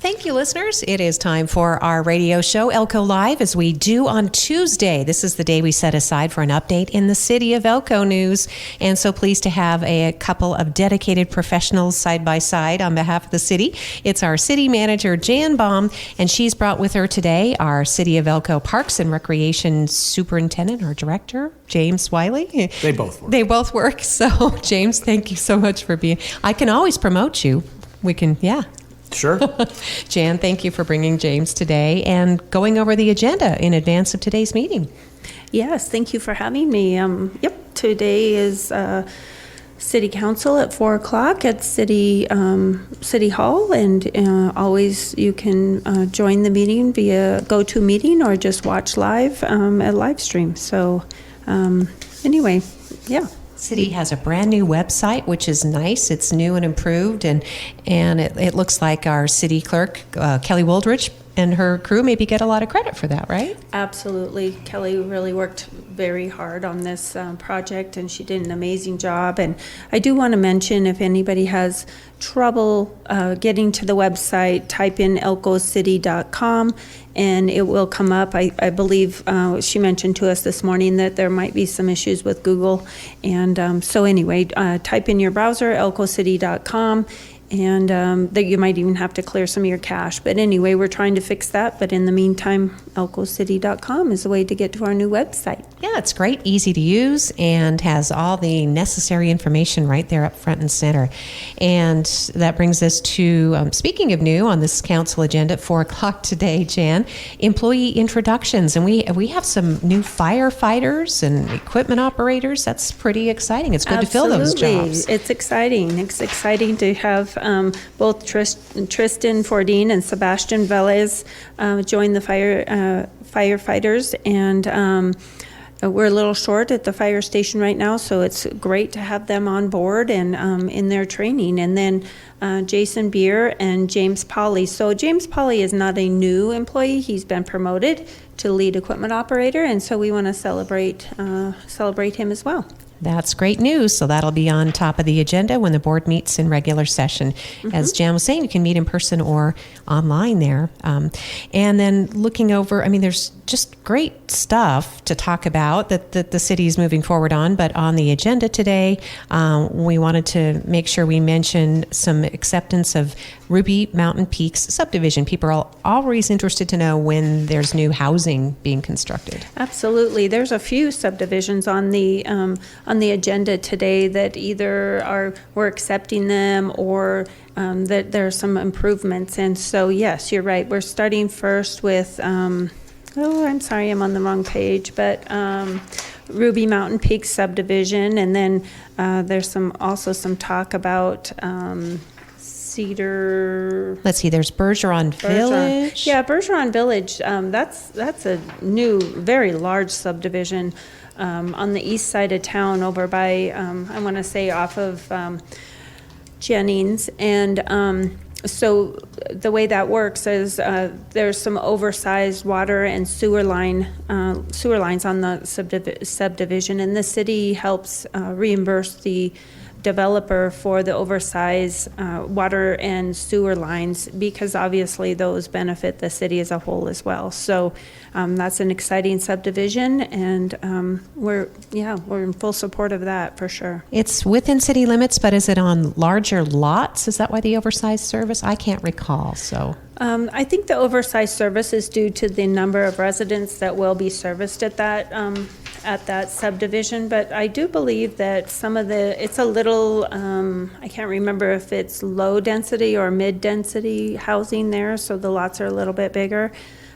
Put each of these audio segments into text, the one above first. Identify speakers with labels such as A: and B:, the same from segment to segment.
A: Thank you, listeners. It is time for our radio show, Elko Live, as we do on Tuesday. This is the day we set aside for an update in the city of Elko news. And so pleased to have a couple of dedicated professionals side by side on behalf of the city. It's our city manager, Jan Baum, and she's brought with her today our City of Elko Parks and Recreation Superintendent or Director, James Wiley.
B: They both work.
A: They both work. So, James, thank you so much for being. I can always promote you. We can, yeah.
B: Sure.
A: Jan, thank you for bringing James today and going over the agenda in advance of today's meeting.
C: Yes, thank you for having me. Today is City Council at 4 o'clock at City Hall, and always you can join the meeting via GoToMeeting or just watch live at live stream. So anyway, yeah.
A: City has a brand new website, which is nice. It's new and improved, and it looks like our city clerk, Kelly Woldridge, and her crew maybe get a lot of credit for that, right?
C: Absolutely. Kelly really worked very hard on this project, and she did an amazing job. And I do want to mention, if anybody has trouble getting to the website, type in elkocity.com and it will come up. I believe she mentioned to us this morning that there might be some issues with Google. And so anyway, type in your browser, elkocity.com, and that you might even have to clear some of your cache. But anyway, we're trying to fix that. But in the meantime, elkocity.com is the way to get to our new website.
A: Yeah, it's great, easy to use, and has all the necessary information right there up front and center. And that brings us to, speaking of new on this council agenda at 4 o'clock today, Jan, employee introductions. And we have some new firefighters and equipment operators. That's pretty exciting. It's good to fill those jobs.
C: It's exciting. It's exciting to have both Tristan Fordine and Sebastian Velez join the firefighters, and we're a little short at the fire station right now, so it's great to have them on board and in their training. And then Jason Beer and James Polly. So James Polly is not a new employee. He's been promoted to lead equipment operator, and so we want to celebrate him as well.
A: That's great news. So that'll be on top of the agenda when the board meets in regular session. Mm-hmm. As Jan was saying, you can meet in person or online there. And then looking over, there's just great stuff to talk about that the city is moving forward on. But on the agenda today, we wanted to make sure we mention some acceptance of Ruby Mountain Peaks subdivision. People are always interested to know when there's new housing being constructed.
C: Absolutely. There's a few subdivisions on the agenda today that either we're accepting them or that there are some improvements. And so, yes, you're right. We're starting first with, I'm sorry, I'm on the wrong page, but Ruby Mountain Peaks subdivision. And then there's also some talk about Cedar.
A: Let's see, there's Bergeron Village.
C: Yeah, Bergeron Village. That's a new, very large subdivision on the east side of town over by, I want to say off of Jennings. And so the way that works is there's some oversized water and sewer lines on the subdivision, and the city helps reimburse the developer for the oversized water and sewer lines, because obviously those benefit the city as a whole as well. So that's an exciting subdivision, and we're in full support of that for sure.
A: It's within city limits, but is it on larger lots? Is that why the oversized service? I can't recall. So
C: I think the oversized service is due to the number of residents that will be serviced at that subdivision, but I do believe that it's a little, I can't remember if it's low density or mid density housing there, so the lots are a little bit bigger.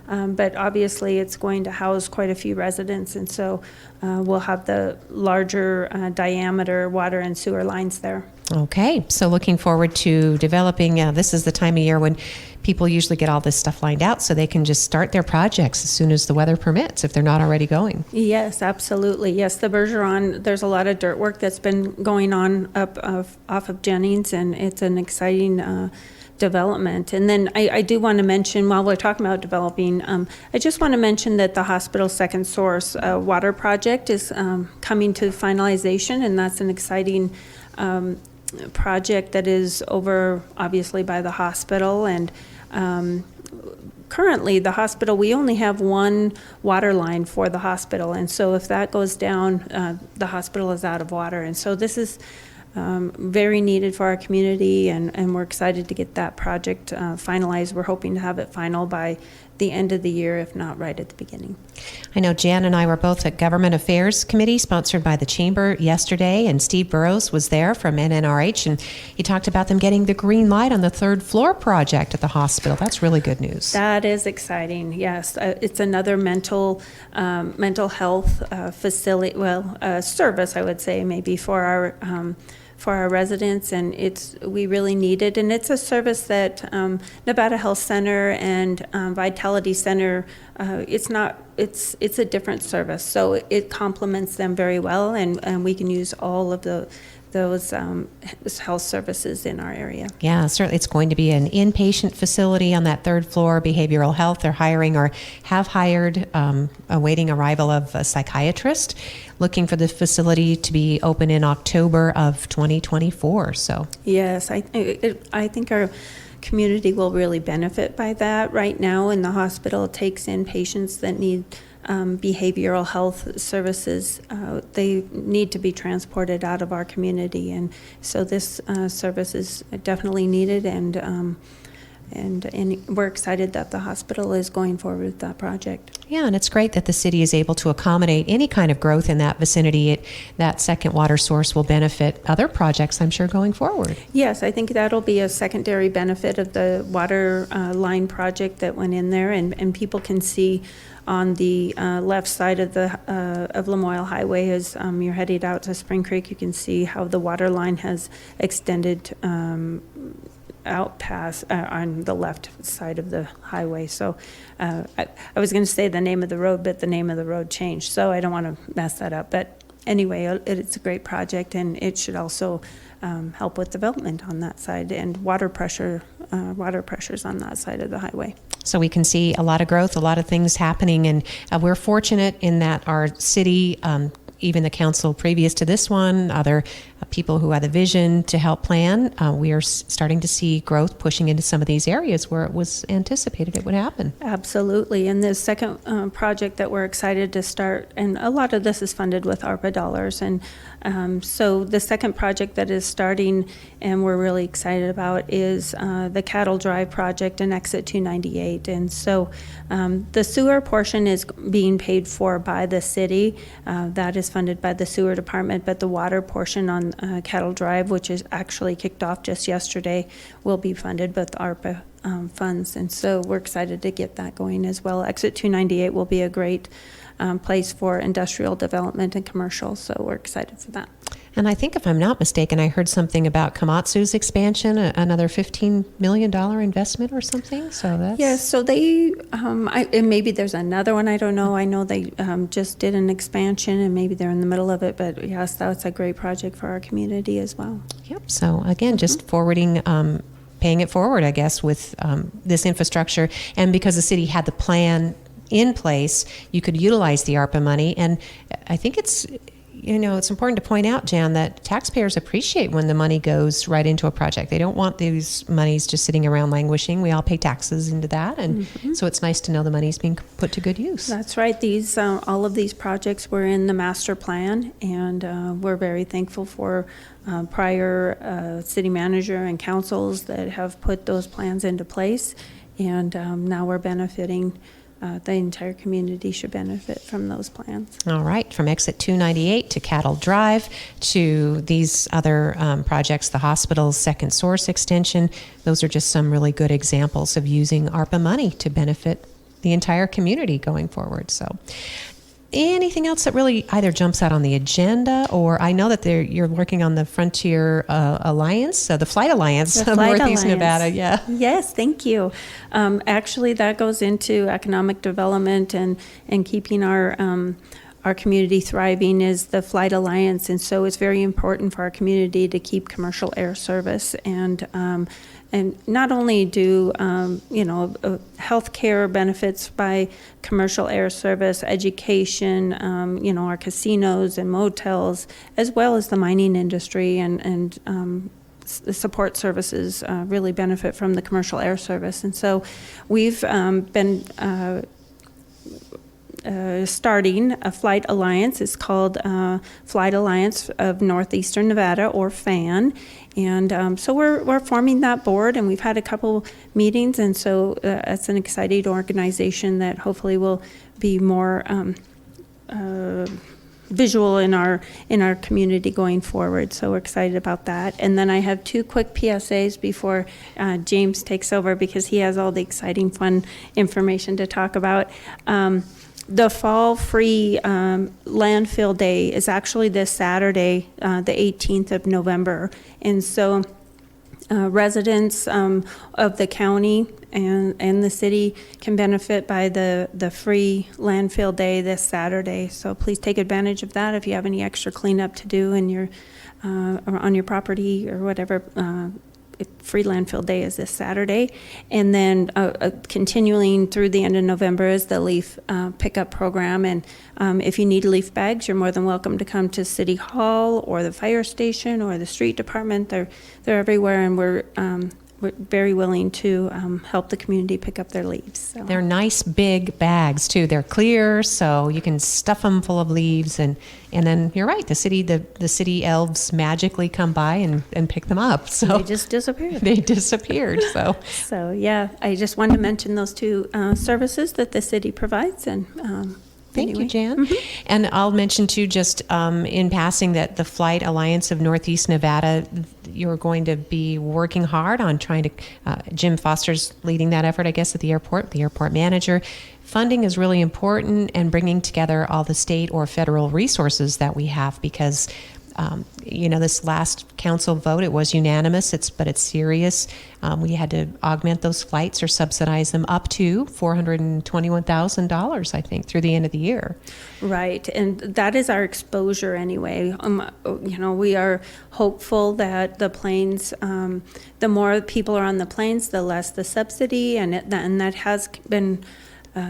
C: But obviously it's going to house quite a few residents, and so we'll have the larger diameter water and sewer lines there.
A: Okay, so looking forward to developing, this is the time of year when people usually get all this stuff lined out so they can just start their projects as soon as the weather permits, if they're not already going.
C: Yes, absolutely. Yes, the Bergeron, there's a lot of dirt work that's been going on off of Jennings, and it's an exciting development. And then I do want to mention, while we're talking about developing, I just want to mention that the hospital second source water project is coming to finalization, and that's an exciting project that is over obviously by the hospital, and Currently, the hospital, we only have one water line for the hospital, and so if that goes down, the hospital is out of water. And so this is very needed for our community, and we're excited to get that project finalized. We're hoping to have it final by the end of the year, if not right at the beginning.
A: I know Jan and I were both at Government Affairs Committee sponsored by the Chamber yesterday, and Steve Burrows was there from NNRH, and he talked about them getting the green light on the third floor project at the hospital. That's really good news.
C: That is exciting, yes. It's another mental health facility, service, I would say, maybe for our residents, and we really need it. And it's a service that Nevada Health Center and Vitality Center, it's a different service, so it complements them very well, and we can use all of those health services in our area.
A: Yeah, certainly. It's going to be an inpatient facility on that third floor, behavioral health. They're hiring or have hired, awaiting arrival of a psychiatrist, looking for the facility to be open in October of 2024. So
C: yes, I think our community will really benefit by that. Right now in the hospital, takes in patients that need behavioral health services. They need to be transported out of our community, and so this service is definitely needed, and we're excited that the hospital is going forward with that project.
A: yeah, and it's great that the city is able to accommodate any kind of growth in that vicinity. That second water source will benefit other projects, I'm sure, going forward.
C: Yes, I think that'll be a secondary benefit of the water line project that went in there, and people can see on the left side of Lamoille Highway as you're headed out to Spring Creek. You can see how the water line has extended out past on the left side of the highway. So I was going to say the name of the road, but the name of the road changed, so I don't want to mess that up. But anyway, it's a great project, and it should also help with development on that side and water pressures on that side of the highway.
A: So we can see a lot of growth, a lot of things happening, and we're fortunate in that our city, even the council previous to this one, other people who had the vision to help plan, we are starting to see growth pushing into some of these areas where it was anticipated it would happen.
C: Absolutely. And the second project that we're excited to start, and a lot of this is funded with ARPA dollars, and so the second project that is starting and we're really excited about is the Cattle Drive project and Exit 298. And so the sewer portion is being paid for by the city. That is funded by the sewer department, but the water portion on Cattle Drive, which is actually kicked off just yesterday, will be funded with ARPA funds. And so we're excited to get that going as well. Exit 298 will be a great place for industrial development and commercial, so we're excited for that.
A: And I think, if I'm not mistaken, I heard something about Komatsu's expansion, another $15 million investment or something. So that's...
C: Yes, so they, and maybe there's another one, I don't know. I know they just did an expansion, and maybe they're in the middle of it, but yes, that's a great project for our community as well.
A: Yep, so again, just forwarding, paying it forward, I guess, with this infrastructure. And because the city had the plan in place, you could utilize the ARPA money. And I think it's important to point out, Jan, that taxpayers appreciate when the money goes right into a project. They don't want these monies just sitting around languishing. We all pay taxes into that, and so it's nice to know the money's being put to good use.
C: That's right. These all of these projects were in the master plan, and we're very thankful for prior city manager and councils that have put those plans into place, and now we're benefiting. The entire community should benefit from those plans.
A: All right, from Exit 298 to Cattle Drive to these other projects, the hospital's second source extension, those are just some really good examples of using ARPA money to benefit the entire community going forward. So anything else that really either jumps out on the agenda, or I know that you're working on the Frontier Alliance, the Flight Alliance of Northeast Nevada. Yeah.
C: Yes, thank you. Actually, that goes into economic development and keeping our community thriving is the Flight Alliance, and so it's very important for our community to keep commercial air service and not only do health care benefits by commercial air service, education, our casinos and motels, as well as the mining industry and support services really benefit from the commercial air service. And so we've been starting a flight alliance. It's called Flight Alliance of Northeastern Nevada, or FAN. And so we're forming that board, and we've had a couple meetings, and so it's an exciting organization that hopefully will be more visual in our community going forward. So we're excited about that. And then I have two quick PSAs before James takes over, because he has all the exciting, fun information to talk about. The Fall Free Landfill Day is actually this Saturday, the 18th of November. And so residents of the county and the city can benefit by the free landfill day this Saturday. So please take advantage of that if you have any extra cleanup to do in your or on your property or whatever. Free landfill day is this Saturday. And then continuing through the end of November is the leaf pickup program. And if you need leaf bags, you're more than welcome to come to City Hall or the fire station or the street department. They're everywhere, and we're very willing to help the community pick up their leaves. So.
A: They're nice big bags too. They're clear, so you can stuff them full of leaves, and then you're right. The city elves magically come by and pick them up. So
C: they just disappeared.
A: They disappeared. So
C: so yeah, I just wanted to mention those two services that the city provides, and.
A: Thank you, Jan. Mm-hmm. And I'll mention too, just in passing, that the Flight Alliance of Northeast Nevada, you're going to be working hard on trying to, Jim Foster's leading that effort, I guess, at the airport manager. Funding is really important, and bringing together all the state or federal resources that we have, because this last council vote, it was unanimous, but it's serious. We had to augment those flights or subsidize them up to $421,000, I think, through the end of the year.
C: Right, and that is our exposure anyway. We are hopeful that the planes, the more people are on the planes, the less the subsidy, and that has been.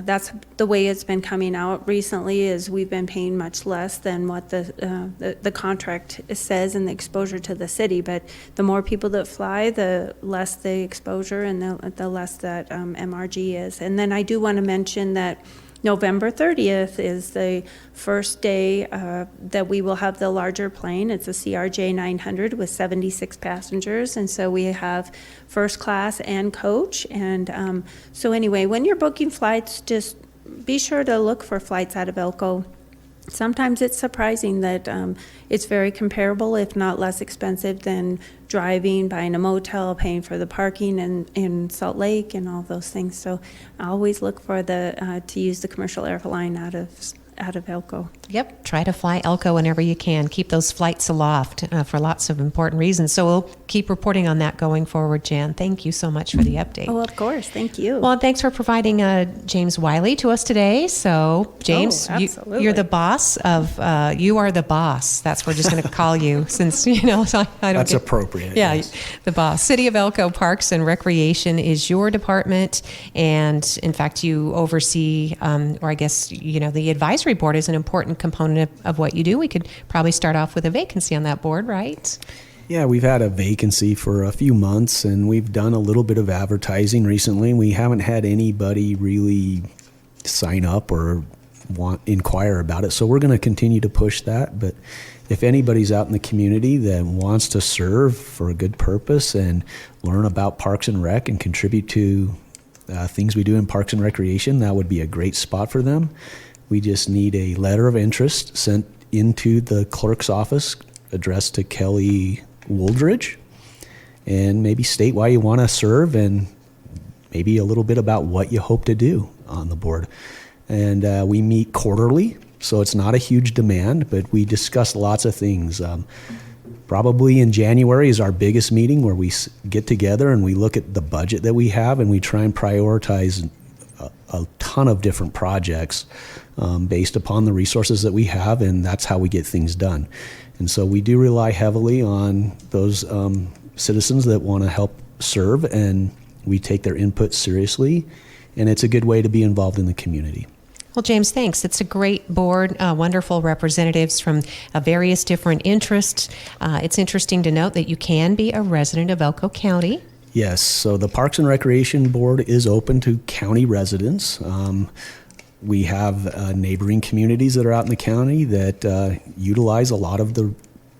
C: That's the way it's been coming out recently, is we've been paying much less than what the contract says and the exposure to the city. But the more people that fly, the less the exposure, and the less that MRG is. And then I do want to mention that November 30th is the first day that we will have the larger plane. It's a CRJ 900 with 76 passengers, and so we have first class and coach. And so anyway, when you're booking flights, just be sure to look for flights out of Elko. Sometimes it's surprising that it's very comparable, if not less expensive, than driving, buying a motel, paying for the parking in Salt Lake and all those things. So I always look for to use the commercial airline out of Elko.
A: Yep, try to fly Elko whenever you can. Keep those flights aloft for lots of important reasons. So we'll keep reporting on that going forward, Jan. Thank you so much for the update.
C: Oh, of course. Thank you.
A: Well, thanks for providing James Wiley to us today. So, James, you're the boss of, you are the boss. That's what we're just going to call you, since, so I don't
B: That's appropriate.
A: Yeah,
B: yes.
A: The boss. City of Elko Parks and Recreation is your department. And in fact, you oversee, or I guess, the advisory board is an important component of what you do. We could probably start off with a vacancy on that board, right?
B: Yeah, we've had a vacancy for a few months, and we've done a little bit of advertising recently. We haven't had anybody really sign up or inquire about it, so we're going to continue to push that. But if anybody's out in the community that wants to serve for a good purpose and learn about Parks and Rec and contribute to things we do in Parks and Recreation, that would be a great spot for them. We just need a letter of interest sent into the clerk's office, addressed to Kelly Wooldridge, and maybe state why you want to serve and maybe a little bit about what you hope to do on the board. And we meet quarterly, so it's not a huge demand, but we discuss lots of things. Probably in January is our biggest meeting, where we get together and we look at the budget that we have, and we try and prioritize a ton of different projects based upon the resources that we have, and that's how we get things done. And so we do rely heavily on those citizens that want to help serve, and we take their input seriously, and it's a good way to be involved in the community.
A: Well, James, thanks. It's a great board, wonderful representatives from various different interests. It's interesting to note that you can be a resident of Elko County.
B: Yes, so the Parks and Recreation Board is open to county residents. We have neighboring communities that are out in the county that utilize a lot of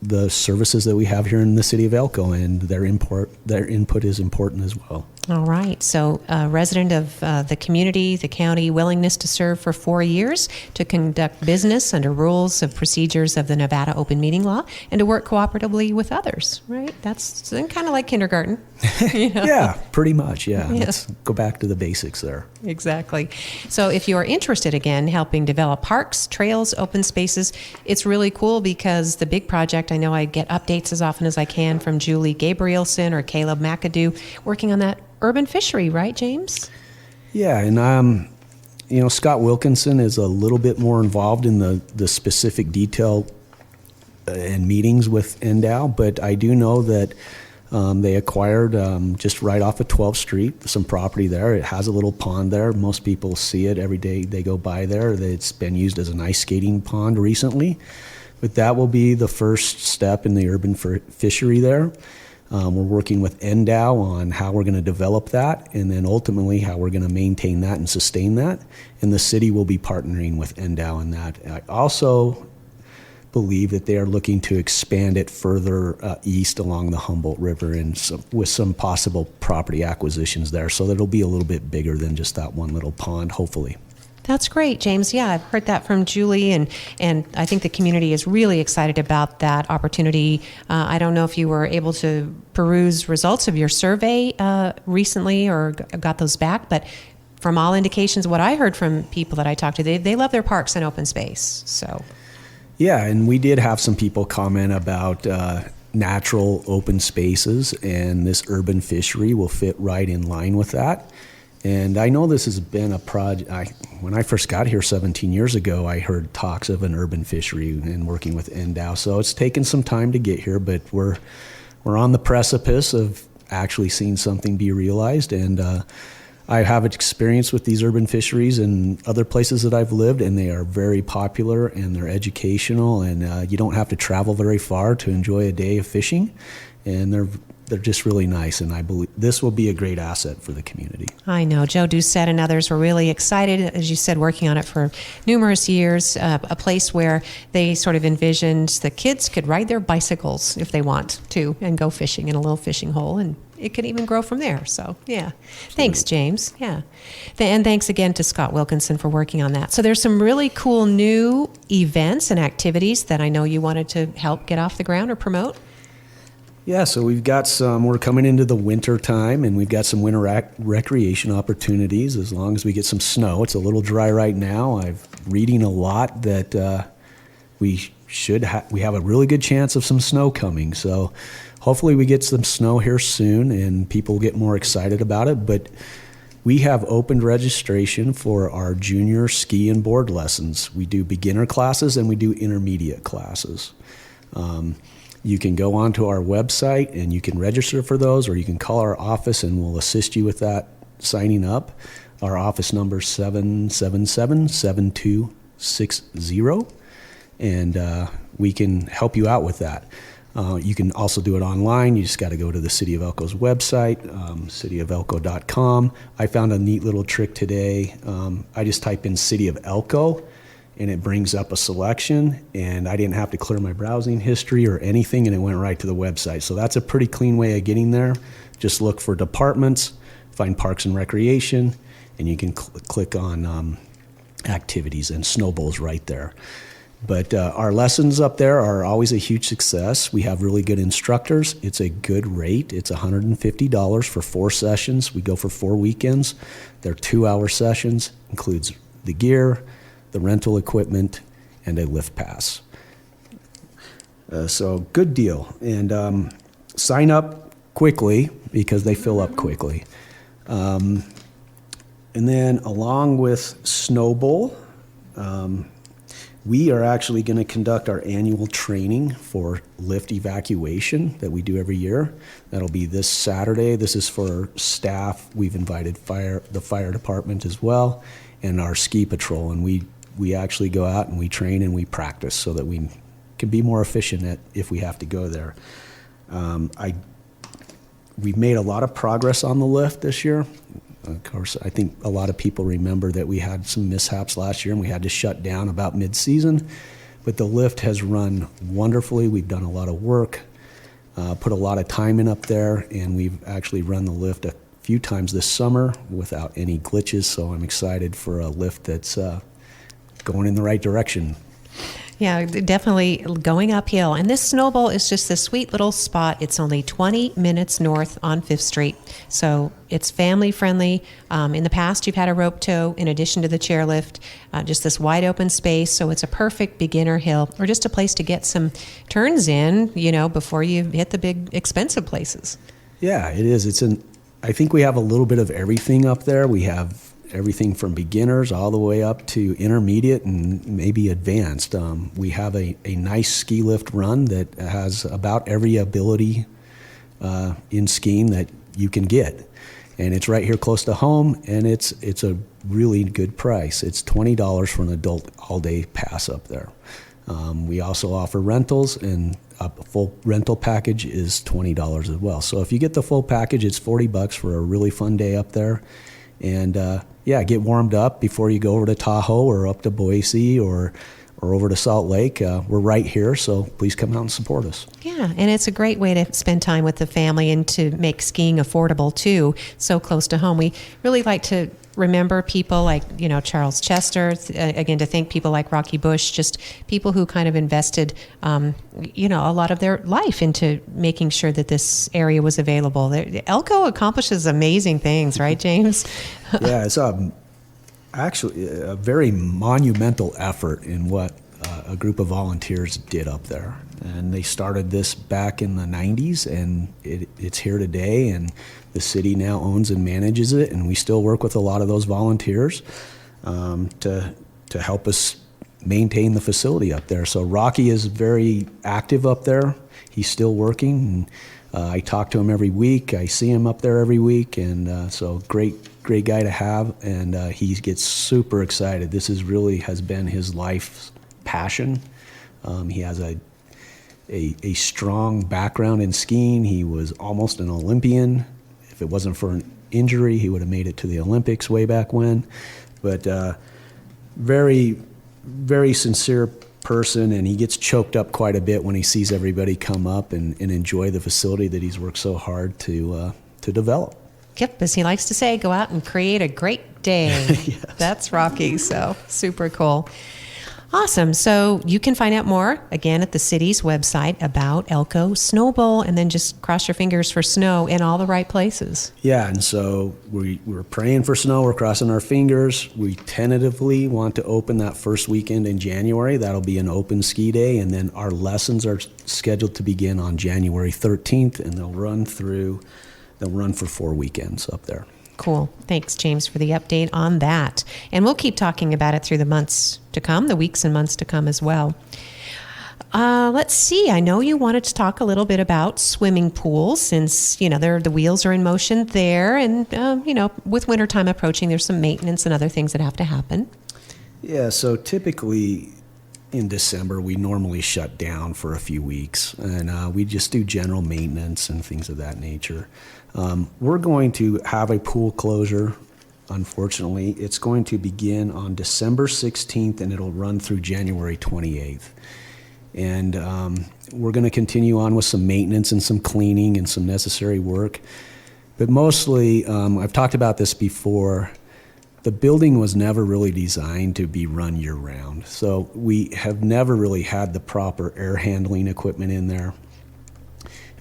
B: the services that we have here in the city of Elko, and their input is important as well.
A: All right. So, resident of the community, the county, willingness to serve for 4 years, to conduct business under rules of procedures of the Nevada Open Meeting Law, and to work cooperatively with others, right? That's kind of like kindergarten. You know?
B: Yeah, pretty much, yeah.
A: Yeah.
B: Let's go back to the basics there.
A: Exactly. So if you are interested, again, helping develop parks, trails, open spaces, it's really cool because the big project, I know I get updates as often as I can from Julie Gabrielson or Caleb McAdoo working on that urban fishery, right, James?
B: Yeah, and Scott Wilkinson is a little bit more involved in the specific detail and meetings with NDOW, but I do know that they acquired just right off of 12th Street some property there. It has a little pond there. Most people see it every day they go by there. It's been used as an ice skating pond recently, but that will be the first step in the urban fishery there. We're working with NDOW on how we're going to develop that, and then ultimately how we're going to maintain that and sustain that. And the city will be partnering with NDOW in that. I also believe that they are looking to expand it further east along the Humboldt River, and with some possible property acquisitions there, so that it'll be a little bit bigger than just that one little pond, hopefully.
A: That's great, James. Yeah, I've heard that from Julie, and I think the community is really excited about that opportunity. I don't know if you were able to peruse results of your survey recently or got those back, but from all indications, what I heard from people that I talked to, they love their parks and open space. So,
B: yeah, and we did have some people comment about natural open spaces, and this urban fishery will fit right in line with that. And I know this has been a project. When I first got here 17 years ago, I heard talks of an urban fishery and working with NDOW. So it's taken some time to get here, but we're on the precipice of actually seeing something be realized. And I have experience with these urban fisheries in other places that I've lived, and they are very popular and they're educational, and you don't have to travel very far to enjoy a day of fishing. And they're just really nice, and I believe this will be a great asset for the community.
A: I know. Joe Doucette and others were really excited, as you said, working on it for numerous years, a place where they sort of envisioned the kids could ride their bicycles if they want to and go fishing in a little fishing hole, and it could even grow from there. So, yeah. Thanks, James. Yeah. And thanks again to Scott Wilkinson for working on that. So there's some really cool new events and activities that I know you wanted to help get off the ground or promote.
B: Yeah, so we've got we're coming into the winter time, and we've got some winter recreation opportunities as long as we get some snow. It's a little dry right now. I'm reading a lot that we have a really good chance of some snow coming. So hopefully we get some snow here soon and people get more excited about it. But we have opened registration for our junior ski and board lessons. We do beginner classes and we do intermediate classes. You can go onto our website and you can register for those, or you can call our office and we'll assist you with that signing up. Our office number is 777-7260, and we can help you out with that. You can also do it online. You just got to go to the City of Elko's website, cityofelko.com. I found a neat little trick today. I just type in City of Elko, and it brings up a selection, and I didn't have to clear my browsing history or anything, and it went right to the website. So that's a pretty clean way of getting there. Just look for departments, find Parks and Recreation, and you can click on activities, and Snowball's right there. But our lessons up there are always a huge success. We have really good instructors. It's a good rate. It's $150 for 4 sessions. We go for 4 weekends. They're 2-hour sessions, includes the gear, the rental equipment, and a lift pass. So good deal. And sign up quickly because they fill up quickly. And then along with Snowball, We are actually going to conduct our annual training for lift evacuation that we do every year. That'll be this Saturday. This is for staff. We've invited the fire department as well, and our ski patrol. And we actually go out and we train and we practice so that we can be more efficient if we have to go there. We've made a lot of progress on the lift this year. Of course, I think a lot of people remember that we had some mishaps last year and we had to shut down about mid-season. But the lift has run wonderfully. We've done a lot of work, put a lot of time in up there, and we've actually run the lift a few times this summer without any glitches. So I'm excited for a lift that's going in the right direction.
A: Yeah, definitely going uphill. And this Snowball is just this sweet little spot. It's only 20 minutes north on 5th Street. So it's family friendly. In the past, you've had a rope tow in addition to the chairlift, just this wide open space. So it's a perfect beginner hill or just a place to get some turns in, before you hit the big expensive places.
B: Yeah, it is. I think we have a little bit of everything up there. We have everything from beginners all the way up to intermediate and maybe advanced. We have a nice ski lift run that has about every ability in skiing that you can get. And it's right here close to home, and it's a really good price. It's $20 for an adult all-day pass up there. We also offer rentals, and a full rental package is $20 as well. So if you get the full package, it's $40 for a really fun day up there. And get warmed up before you go over to Tahoe or up to Boise or over to Salt Lake. We're right here, so please come out and support us. Yeah,
A: and it's a great way to spend time with the family and to make skiing affordable too, so close to home. We really like to remember people like, Charles Chester, again, to thank people like Rocky Bush, just people who kind of invested, a lot of their life into making sure that this area was available. Elko accomplishes amazing things, right, James?
B: Yeah, it's actually a very monumental effort in what a group of volunteers did up there. And they started this back in the 90s, and it's here today, and the city now owns and manages it, and we still work with a lot of those volunteers to help us maintain the facility up there. So Rocky is very active up there. He's still working, and I talk to him every week. I see him up there every week, and so great guy to have, and he gets super excited. This has been his life's passion. He has a strong background in skiing. He was almost an Olympian. If it wasn't for an injury, he would have made it to the Olympics way back when. But very, very sincere person, and he gets choked up quite a bit when he sees everybody come up and enjoy the facility that he's worked so hard to develop.
A: Yep, as he likes to say, go out and create a great day. Yes. That's Rocky, so super cool. Awesome. So you can find out more, again, at the city's website about Elko Snowball, and then just cross your fingers for snow in all the right places.
B: Yeah, and so we're praying for snow. We're crossing our fingers. We tentatively want to open that first weekend in January. That'll be an open ski day, and then our lessons are scheduled to begin on January 13th, and they'll run for 4 weekends up there.
A: Cool. Thanks, James, for the update on that. And we'll keep talking about it through the months to come, the weeks and months to come as well. Let's see. I know you wanted to talk a little bit about swimming pools since, the wheels are in motion there. And, with wintertime approaching, there's some maintenance and other things that have to happen.
B: Yeah, so typically in December, we normally shut down for a few weeks, and we just do general maintenance and things of that nature. We're going to have a pool closure, unfortunately. It's going to begin on December 16th, and it'll run through January 28th. And we're going to continue on with some maintenance and some cleaning and some necessary work. But mostly, I've talked about this before, the building was never really designed to be run year-round. So we have never really had the proper air handling equipment in there.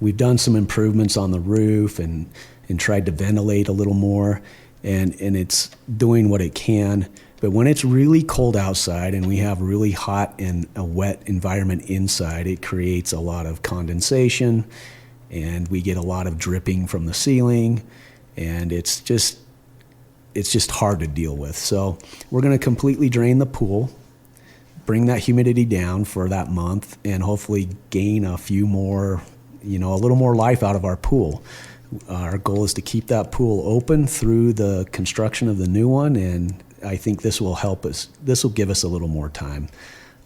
B: We've done some improvements on the roof and tried to ventilate a little more, and it's doing what it can. But when it's really cold outside and we have really hot and a wet environment inside, it creates a lot of condensation, and we get a lot of dripping from the ceiling, and it's just hard to deal with. So we're going to completely drain the pool. bring that humidity down for that month and hopefully gain a few more, a little more life out of our pool. Our goal is to keep that pool open through the construction of the new one, and I think this will help us. This will give us a little more time.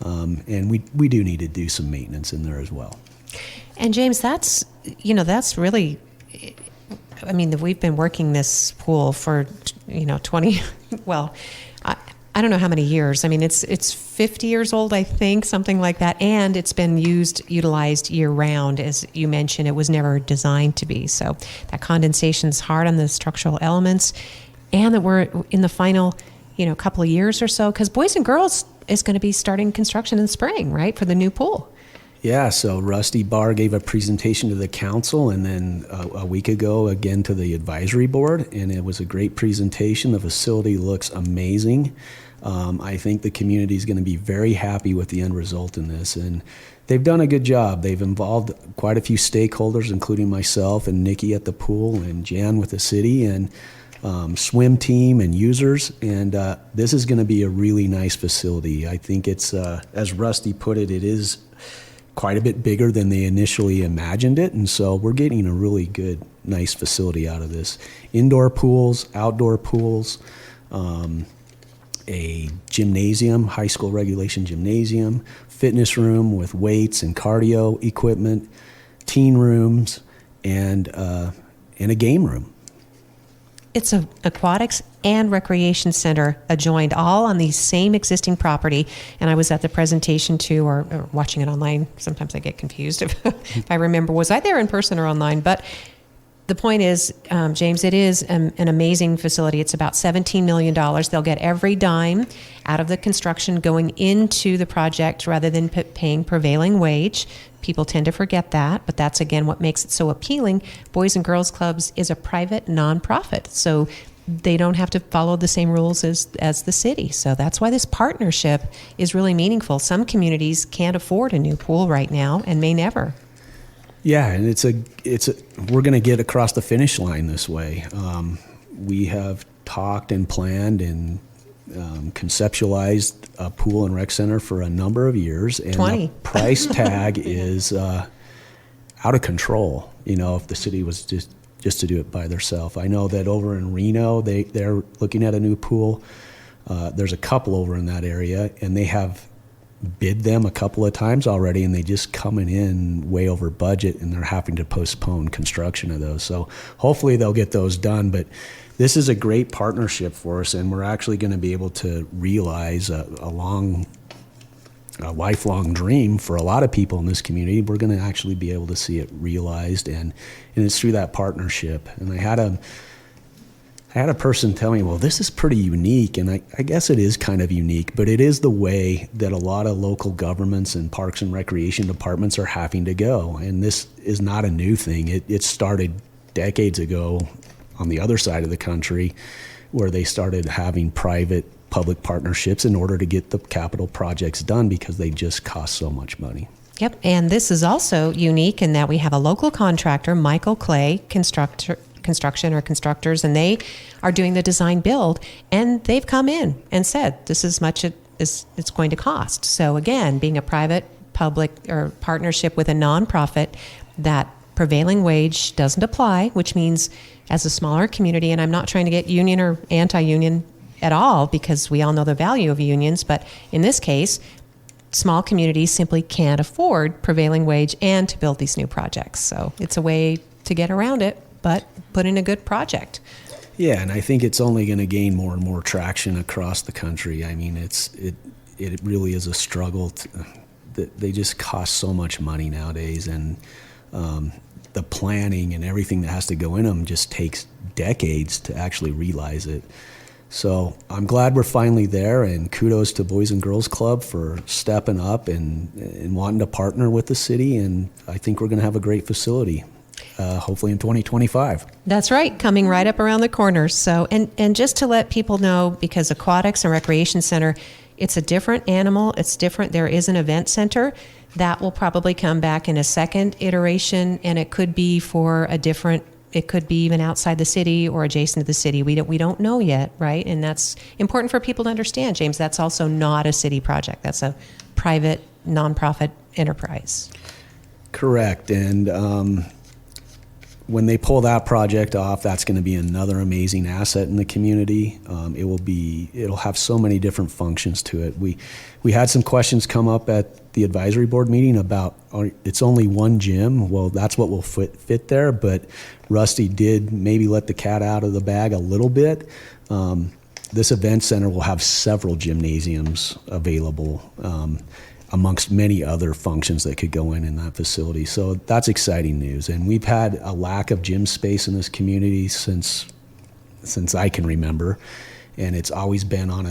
B: And we do need to do some maintenance in there as well.
A: And James, that's really, we've been working this pool for, 20, well, I don't know how many years. It's 50 years old, I think, something like that. And it's been utilized year round. As you mentioned, it was never designed to be. So that condensation's hard on the structural elements, and that we're in the final, couple of years or so, because Boys and Girls is going to be starting construction in the spring, right, for the new pool.
B: Yeah, so Rusty Barr gave a presentation to the council, and then a week ago again to the advisory board, and it was a great presentation. The facility looks amazing. I think the community is going to be very happy with the end result in this, and they've done a good job. They've involved quite a few stakeholders, including myself and Nikki at the pool and Jan with the city, and swim team and users, and this is going to be a really nice facility. I think it's, as Rusty put it, it is quite a bit bigger than they initially imagined it, and so we're getting a really good, nice facility out of this. Indoor pools, outdoor pools, a gymnasium, high school regulation gymnasium, fitness room with weights and cardio equipment, teen rooms, and a game room.
A: It's an aquatics and recreation center adjoined, all on the same existing property. And I was at the presentation too, or watching it online. Sometimes I get confused if I remember, was I there in person or online? But the point is, James, it is an amazing facility. It's about $17 million. They'll get every dime out of the construction going into the project rather than paying prevailing wage. People tend to forget that, but that's, again, what makes it so appealing. Boys and Girls Clubs is a private nonprofit, so they don't have to follow the same rules as the city. So that's why this partnership is really meaningful. Some communities can't afford a new pool right now and may never.
B: Yeah, and we're going to get across the finish line this way. We have talked and planned and conceptualized a pool and rec center for a number of years, and
A: 20.
B: the price tag is out of control. If the city was just to do it by themselves. I know that over in Reno, they're looking at a new pool. There's a couple over in that area, and they have bid them a couple of times already, and they just coming in way over budget, and they're having to postpone construction of those. So hopefully they'll get those done, but this is a great partnership for us, and we're actually going to be able to realize a lifelong dream for a lot of people in this community. We're going to actually be able to see it realized, and it's through that partnership. And I had a person tell me, well, this is pretty unique, and I guess it is kind of unique, but it is the way that a lot of local governments and parks and recreation departments are having to go. And this is not a new thing. It started decades ago on the other side of the country, where they started having private-public partnerships in order to get the capital projects done because they just cost so much money.
A: Yep, and this is also unique in that we have a local contractor, Michael Clay Construction or Constructors, and they are doing the design build, and they've come in and said this is much it's going to cost. So again, being a private public or partnership with a nonprofit, that prevailing wage doesn't apply, which means as a smaller community, and I'm not trying to get union or anti-union at all, because we all know the value of unions, but in this case, small communities simply can't afford prevailing wage and to build these new projects. So it's a way to get around it, but put in a good project.
B: Yeah, and I think it's only going to gain more and more traction across the country. I mean, it really is a struggle. They just cost so much money nowadays, and the planning and everything that has to go in them just takes decades to actually realize it. So I'm glad we're finally there, and kudos to Boys and Girls Club for stepping up and wanting to partner with the city, and I think we're going to have a great facility. Hopefully in 2025.
A: That's right, coming right up around the corner. So, and just to let people know, because aquatics and recreation center, it's a different animal. It's different. There is an event center that will probably come back in a second iteration, and it could be for a different it could be even outside the city or adjacent to the city. We don't know yet, right? And that's important for people to understand, James. That's also not a city project. That's a private, nonprofit enterprise.
B: Correct. And when they pull that project off, that's going to be another amazing asset in the community. It'll have so many different functions to it. We had some questions come up at the advisory board meeting about it's only one gym. Well, that's what will fit there, but Rusty did maybe let the cat out of the bag a little bit. This event center will have several gymnasiums available, amongst many other functions that could go in that facility. So that's exciting news. And we've had a lack of gym space in this community since I can remember. And it's always been on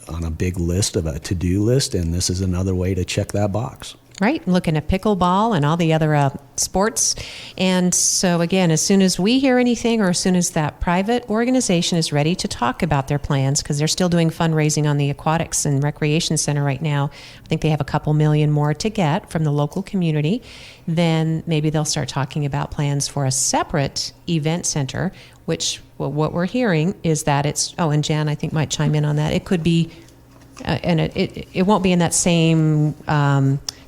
B: a big list, of a to-do list, and this is another way to check that box.
A: Right, looking at pickleball and all the other sports. And so again, as soon as we hear anything, or as soon as that private organization is ready to talk about their plans, because they're still doing fundraising on the Aquatics and Recreation Center right now, I think they have a couple million more to get from the local community, then maybe they'll start talking about plans for a separate event center, which, well, what we're hearing is that it's, and Jan, I think, might chime in on that. It could be, and it won't be in that same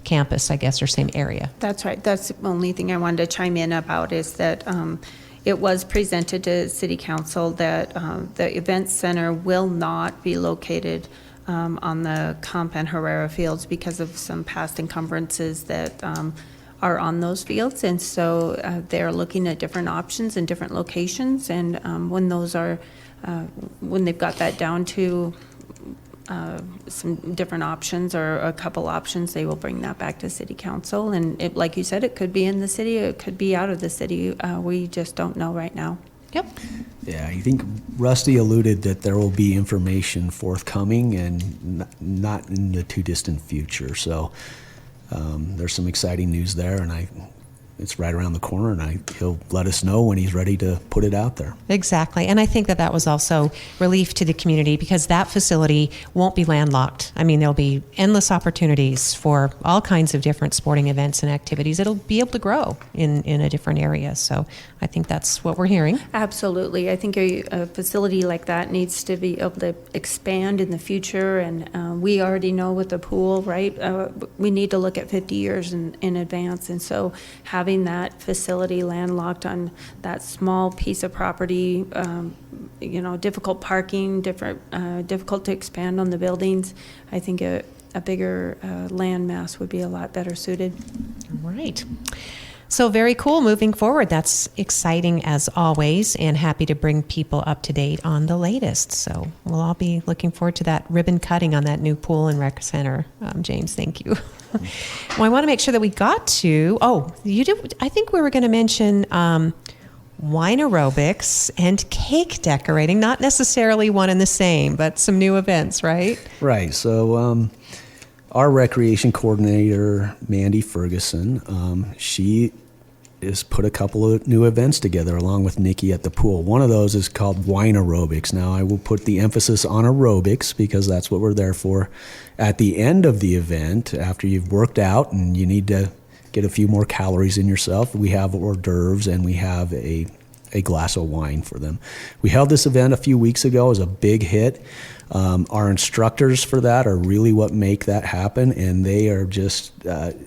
A: campus, I guess, or same area.
C: That's right. That's the only thing I wanted to chime in about, is that it was presented to City Council that the event center will not be located on the Comp and Herrera fields because of some past encumbrances that are on those fields. And so they're looking at different options and different locations. And when they've got that down to some different options, or a couple options, they will bring that back to City Council. And it, like you said, it could be in the city, it could be out of the city. We just don't know right now.
A: Yep.
B: Yeah, I think Rusty alluded that there will be information forthcoming, and not in the too distant future. So there's some exciting news there, and it's right around the corner, and he'll let us know when he's ready to put it out there.
A: Exactly. And I think that was also relief to the community, because that facility won't be landlocked. I mean, there'll be endless opportunities for all kinds of different sporting events and activities. It'll be able to grow in a different area. So I think that's what we're hearing.
C: Absolutely. I think a facility like that needs to be able to expand in the future. And we already know with the pool, right? We need to look at 50 years in advance. And so having that facility landlocked on that small piece of property, difficult parking, difficult to expand on the buildings, I think a bigger land mass would be a lot better suited.
A: Right. So very cool. Moving forward, that's exciting as always, and happy to bring people up to date on the latest. So we'll all be looking forward to that ribbon cutting on that new pool and rec center. James, thank you. Well, I want to make sure that we got to, you did, I think we were going to mention wine aerobics and cake decorating, not necessarily one and the same, but some new events, right?
B: Right. So our recreation coordinator, Mandy Ferguson, she has put a couple of new events together along with Nikki at the pool. One of those is called wine aerobics. Now, I will put the emphasis on aerobics because that's what we're there for. At the end of the event, after you've worked out and you need to get a few more calories in yourself, we have hors d'oeuvres and we have a glass of wine for them. We held this event a few weeks ago. It was a big hit. Our instructors for that are really what make that happen, and they are just,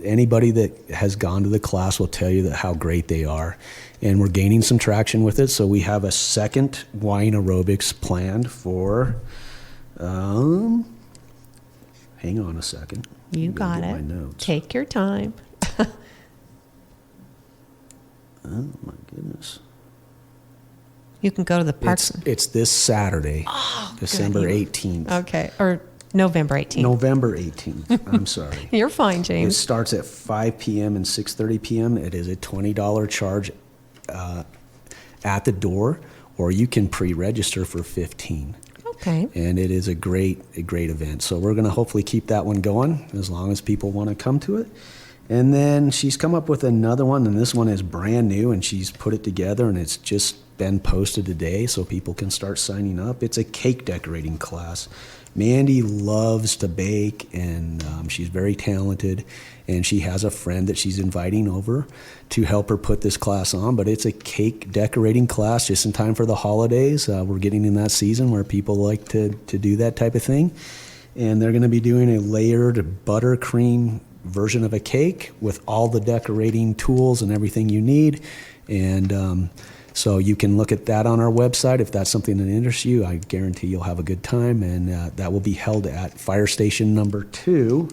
B: anybody that has gone to the class will tell you how great they are. And we're gaining some traction with it, so we have a second wine aerobics planned for, hang on a second.
A: You got it.
B: My notes.
A: Take your time.
B: Oh my goodness.
A: You can go to the parks.
B: It's this Saturday, December
A: good.
B: 18th.
A: Okay, or November 18th.
B: November 18th. I'm sorry.
A: You're fine,
B: It
A: James.
B: starts at 5 p.m. and 6:30 p.m. It is a $20 charge at the door, or you can pre-register for $15.
A: Okay.
B: And it is a great event. So we're going to hopefully keep that one going as long as people want to come to it. And then she's come up with another one, and this one is brand new, and she's put it together, and it's just been posted today so people can start signing up. It's a cake decorating class. Mandy loves to bake, and she's very talented, and she has a friend that she's inviting over to help her put this class on. But it's a cake decorating class just in time for the holidays. We're getting in that season where people like to do that type of thing. And they're going to be doing a layered buttercream version of a cake with all the decorating tools and everything you need. And so you can look at that on our website if that's something that interests you. I guarantee you'll have a good time. And that will be held at Fire Station number 2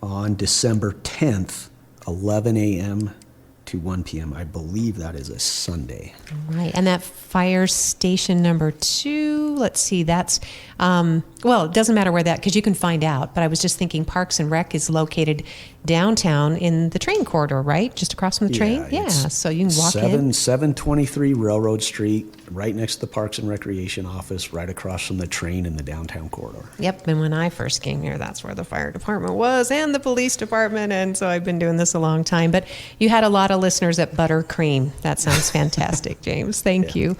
B: on December 10th, 11 a.m. to 1 p.m. I believe that is a Sunday.
A: Right. And that Fire Station number 2, let's see, that's, well, it doesn't matter where that, because you can find out. But I was just thinking Parks and Rec is located downtown in the train corridor, right? Just across from the train? Yeah. So you can walk in.
B: 723 Railroad Street, right next to the Parks and Recreation office, right across from the train in the downtown corridor.
A: Yep. And when I first came here, that's where the fire department was and the police department. And so I've been doing this a long time. But you had a lot of listeners at Buttercream. That sounds fantastic, James. Thank you.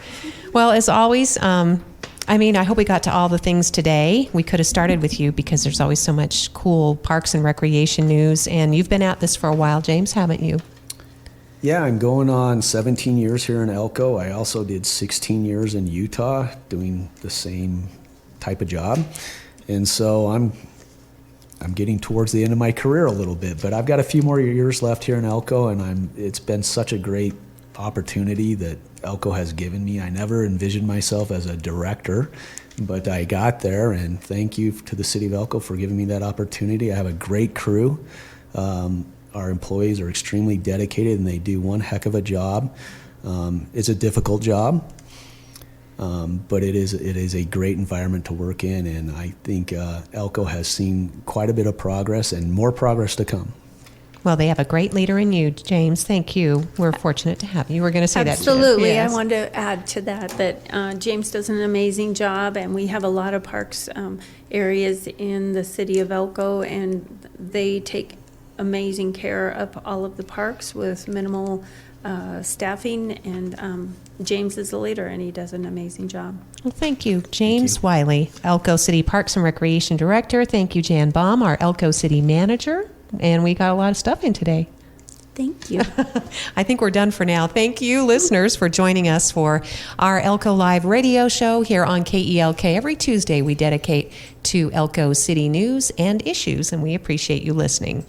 A: Well, as always, I hope we got to all the things today. We could have started with you because there's always so much cool parks and recreation news. And you've been at this for a while, James, haven't you?
B: Yeah, I'm going on 17 years here in Elko. I also did 16 years in Utah doing the same type of job. And so I'm getting towards the end of my career a little bit, but I've got a few more years left here in Elko, and it's been such a great opportunity that Elko has given me. I never envisioned myself as a director, but I got there, and thank you to the City of Elko for giving me that opportunity. I have a great crew. Our employees are extremely dedicated, and they do one heck of a job. It's a difficult job, but it is a great environment to work in, and I think Elko has seen quite a bit of progress and more progress to come.
A: Well, they have a great leader in you, James. Thank you. We're fortunate to have you. You were going to say that.
C: Absolutely.
A: Yes.
C: I wanted to add to that James does an amazing job, and we have a lot of parks areas in the city of Elko, and they take amazing care of all of the parks with minimal staffing, and James is the leader, and he does an amazing job.
A: Well, thank you. James Wiley, Elko City Parks and Recreation Director. Thank you, Jan Baum, our Elko City Manager. And we got a lot of stuff in today.
C: Thank you.
A: I think we're done for now. Thank you, listeners, for joining us for our Elko Live radio show here on KELK. Every Tuesday we dedicate to Elko City news and issues, and we appreciate you listening.